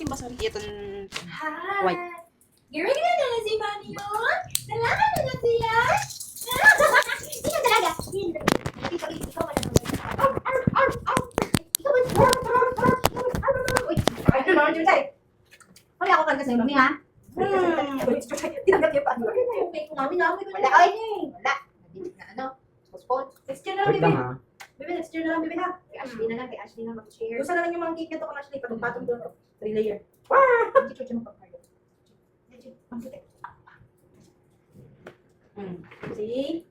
aking basari. Iton Hi! white. Girl, na na si Mami yun? Nalaman na na siya? Hindi na talaga. Ikaw man ang Uy, ay, ano naman yun, Tay? Huli ako kan kasi, Mami, ha? Tinanggap niya pa. Okay, kung Mami na, wala ka wala. Ano? Postpone. Next year na lang, Wait baby. lang ha. Baby, next year na lang, baby, ha? Kay Ashley na lang, mag-share. Gusto na lang yung mga cake nito kung Ashley, patong-patong doon. 3 layer. Hindi chuchu mo pagkayo. See?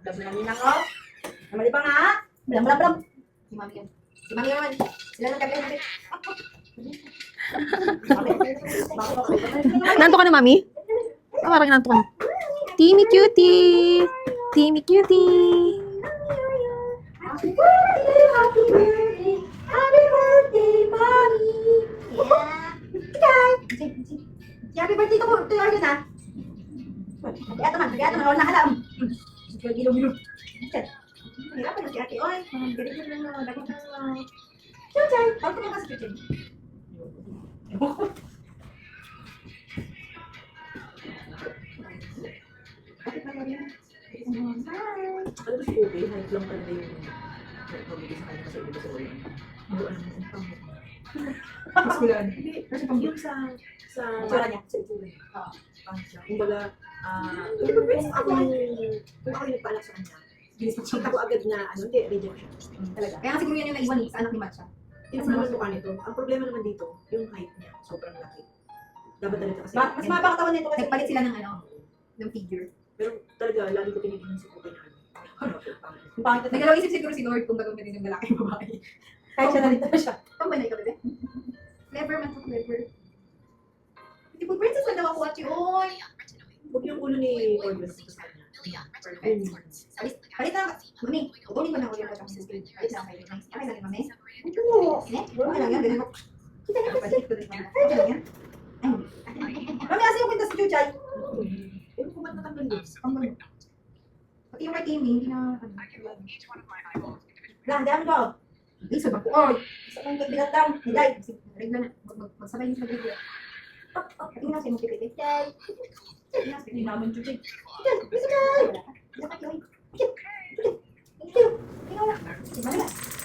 Love na lang yun ako. Namali pa nga. Blam. Si Mami yun. Si Mami yun. Sila nang kagay natin. Nanto ka na, Mami? Ah, parang nanto ka na. Timmy Cutie! Timmy Cutie! Happy birthday, happy birthday, happy birthday, Mommy. Yeah. Happy birthday to Arjun, ha? Biata man, wala na alam. Sige, gilo. Hirapan na si Ate Oy. Galing na lagi na. Chuchay, bakit ka kasi Chuchay? Bakit ba yan? Ano ba si Ube? Hype lang talaga yung mabigay sa kanya kasi iba sa ulan. Ano yung pang Mas wala. Hindi, kasi pang yung sa Itsura niya. Sa itsura. Oo. Pang siya. Kumbaga, kung ako yung nagpaalak sa kanya, kita ko agad na, hindi, rejection. Talaga. Kaya nga siguro yan yung naiwan sa anak ni Matcha. Tingnan naman mukha nito. Ang problema naman dito, yung height niya, sobrang laki. Dapat talaga kasi. Mas mahaba katawan nito kasi nagpalit sila ng ng figure. Pero talaga, lagi ko tinitingnan si Ube na Ang pangit. Nagdalawang isip siguro si Lord kung gagawin yung lalaki o babae. Kahit siya nalito na siya. Pambay na ikaw, bebe. Clever man to clever. Beautiful princess lang daw ako, Achi. Oy! Huwag yung ulo ni Organs sa kanya. Palit na. Mami, utuloy ko na ulit ang sister. Palit na kayo. Okay na rin, Mami? Oo. Okay lang yan. Ganun ako. Kita niya, palit ko rin. Okay lang yan. Mami, asa yung kwenta sa Chuchay? Ewan ko ba't natanggal yun? Pati yung kay Timmy, hindi na... Lang, dami ba? Hindi, sabag ko. Oy! Isa kong kabilat down. Nilay. Regla na. Magsabay yung sabay ko. Pati na siya, magpipiti. Chay! Hindi naman Chuchay. Chay! Bisa ka! Wala ka. Bisa ka, Chay. Chay! Chay! Chay! Tingnan na. Sige,